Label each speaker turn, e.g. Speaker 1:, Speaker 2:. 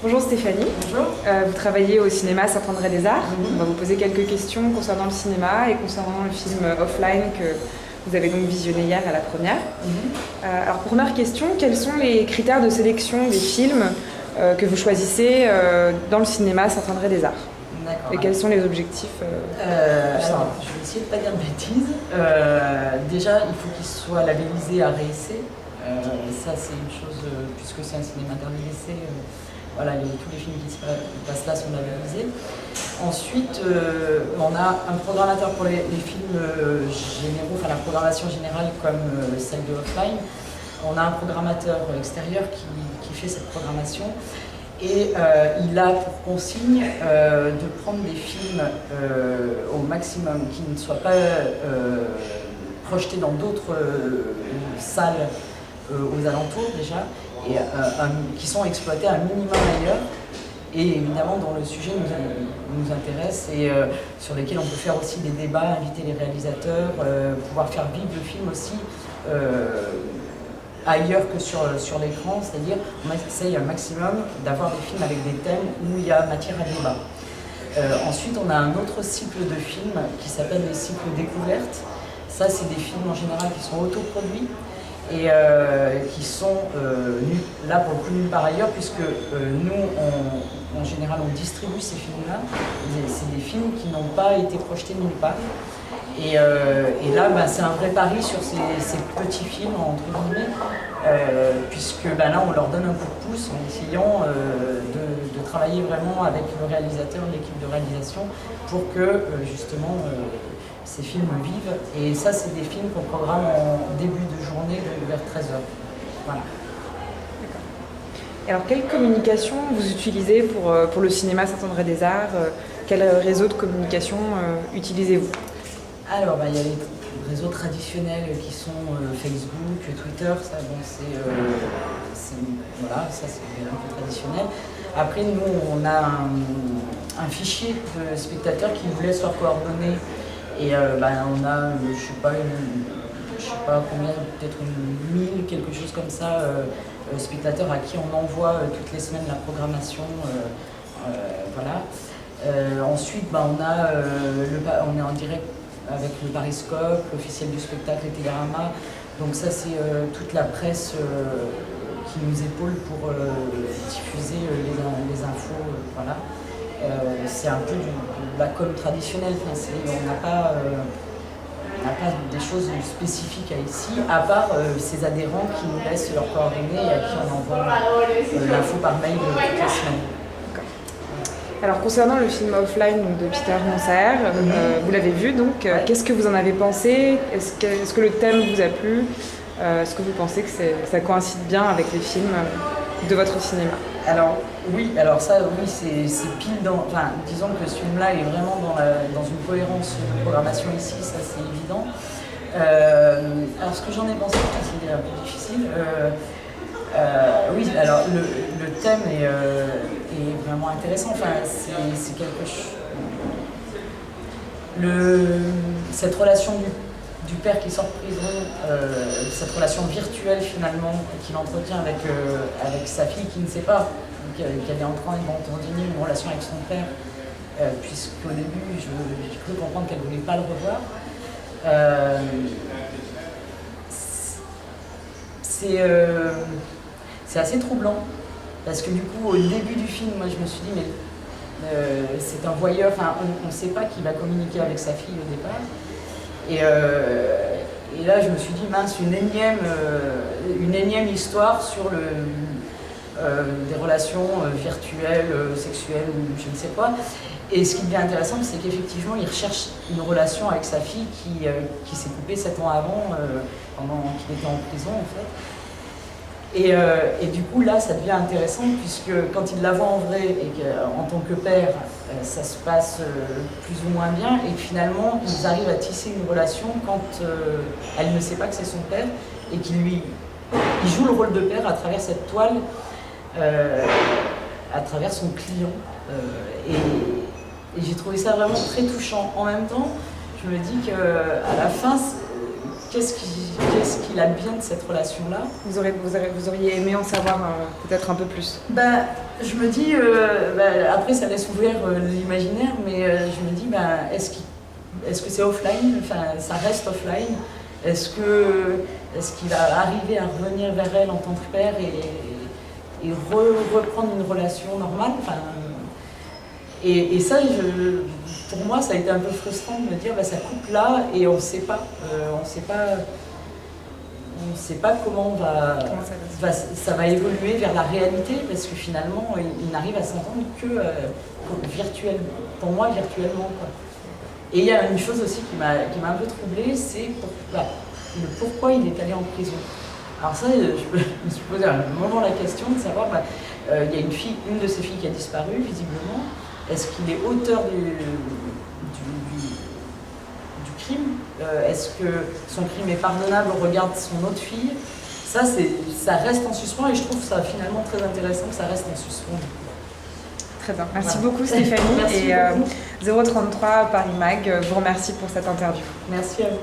Speaker 1: Bonjour Stéphanie.
Speaker 2: Bonjour.
Speaker 1: Vous travaillez au cinéma Saint-André-des-Arts.
Speaker 2: Mhm.
Speaker 1: On va vous poser quelques questions concernant le cinéma et concernant le film Offline que vous avez donc visionné hier à la première. Alors première question, quels sont les critères de sélection des films que vous choisissez dans le cinéma Saint-André-des-Arts?
Speaker 2: D'accord.
Speaker 1: Et quels sont les objectifs
Speaker 2: Alors, je vais essayer de ne pas dire de bêtises. Déjà, il faut qu'il soit labellisé à réessai. Ça, c'est une chose, puisque c'est un cinéma interdit d'essai. Voilà, tous les films qui passent là sont labellisés. Ensuite, on a un programmateur pour les films généraux, enfin la programmation générale comme celle de Offline. On a un programmateur extérieur qui fait cette programmation. Et il a pour consigne de prendre des films au maximum qui ne soient pas projetés dans d'autres salles aux alentours déjà, et qui sont exploités un minimum ailleurs, et évidemment dont le sujet nous intéresse et sur lesquels on peut faire aussi des débats, inviter les réalisateurs, pouvoir faire vivre le film aussi ailleurs que sur l'écran, c'est-à-dire on essaye un maximum d'avoir des films avec des thèmes où il y a matière à débat. Ensuite, on a un autre cycle de films qui s'appelle les cycles découvertes. Ça, c'est des films en général qui sont autoproduits et qui sont là pour le coup nulle part ailleurs, puisque nous, en général, on distribue ces films-là. C'est des films qui n'ont pas été projetés nulle part. Et là, c'est un vrai pari sur ces petits films, entre guillemets, puisque là, on leur donne un coup de pouce en essayant de travailler vraiment avec le réalisateur, l'équipe de réalisation, pour que, justement, ces films vivent. Et ça, c'est des films qu'on programme en début de journée vers 13h. Voilà.
Speaker 1: Alors, quelle communication vous utilisez pour le cinéma Saint-André-des-Arts? Quel réseau de communication utilisez-vous?
Speaker 2: Alors, il y a les réseaux traditionnels qui sont Facebook, Twitter, ça, voilà, ça c'est un peu traditionnel. Après, nous, on a un fichier de spectateurs qui nous laisse leurs coordonnées. Et on a, je sais pas combien, peut-être 1000, quelque chose comme ça, spectateurs à qui on envoie toutes les semaines la programmation. Voilà. Ensuite, on est en direct avec le Pariscope, l'officiel du spectacle et Télérama. Donc ça, c'est toute la presse qui nous épaule pour diffuser les infos. Voilà. C'est un peu de la com traditionnelle. Enfin, on n'a pas des choses spécifiques à ici, à part ces adhérents qui nous laissent leurs coordonnées et à qui on envoie l'info par mail toutes les semaines.
Speaker 1: Alors concernant le film Offline de Peter Montsaer, vous l'avez vu donc, qu'est-ce que vous en avez pensé? Est-ce que le thème vous a plu? Est-ce que vous pensez que ça coïncide bien avec les films de votre cinéma?
Speaker 2: Alors oui, c'est pile dans... Enfin, disons que ce film-là est vraiment dans une cohérence de programmation ici, ça c'est évident. Alors ce que j'en ai pensé, c'est un peu difficile. Oui, alors le thème est vraiment intéressant. Enfin, c'est quelque chose. Cette relation du père qui sort de prison, cette relation virtuelle finalement qu'il entretient avec sa fille qui ne sait pas qu'elle est en train d'entretenir une relation avec son père, puisqu'au début j'ai cru comprendre qu'elle ne voulait pas le revoir. C'est assez troublant, parce que du coup, au début du film, moi je me suis dit, mais c'est un voyeur, enfin, on ne sait pas qu'il va communiquer avec sa fille au départ. Et là, je me suis dit, mince, une énième histoire sur des relations virtuelles, sexuelles, ou je ne sais quoi. Et ce qui devient intéressant, c'est qu'effectivement, il recherche une relation avec sa fille qui s'est coupée 7 ans avant, pendant qu'il était en prison, en fait. Et du coup, là, ça devient intéressant, puisque quand il la voit en vrai et qu'en tant que père, ça se passe plus ou moins bien, et finalement, ils arrivent à tisser une relation quand elle ne sait pas que c'est son père, et il joue le rôle de père à travers cette toile, à travers son client. Et j'ai trouvé ça vraiment très touchant. En même temps, je me dis qu'à la fin, qu'est-ce qu'il a de bien de cette relation-là.
Speaker 1: Vous auriez aimé en savoir peut-être un peu plus?
Speaker 2: Je me dis, après ça laisse ouvert l'imaginaire, mais je me dis, est-ce que c'est offline? Enfin, ça reste offline. Est-ce qu'il va arriver à revenir vers elle en tant que père et reprendre une relation normale? Et ça, pour moi, ça a été un peu frustrant de me dire, ça coupe là et on ne sait pas. On ne sait pas comment ça va évoluer vers la réalité, parce que finalement, il n'arrive à s'entendre que virtuellement, pour moi, virtuellement, quoi. Et il y a une chose aussi qui m'a un peu troublée, c'est pourquoi il est allé en prison. Alors ça, je me suis posé à un moment la question de savoir, il y a une de ses filles qui a disparu, visiblement. Est-ce qu'il est auteur du crime? Est-ce que son crime est pardonnable au regard de son autre fille? Ça reste en suspens, et je trouve ça finalement très intéressant que ça reste en suspens.
Speaker 1: Très bien. Merci beaucoup Stéphanie.
Speaker 2: Merci
Speaker 1: et
Speaker 2: beaucoup.
Speaker 1: 033 Paris Mag vous remercie pour cette interview.
Speaker 2: Merci à vous.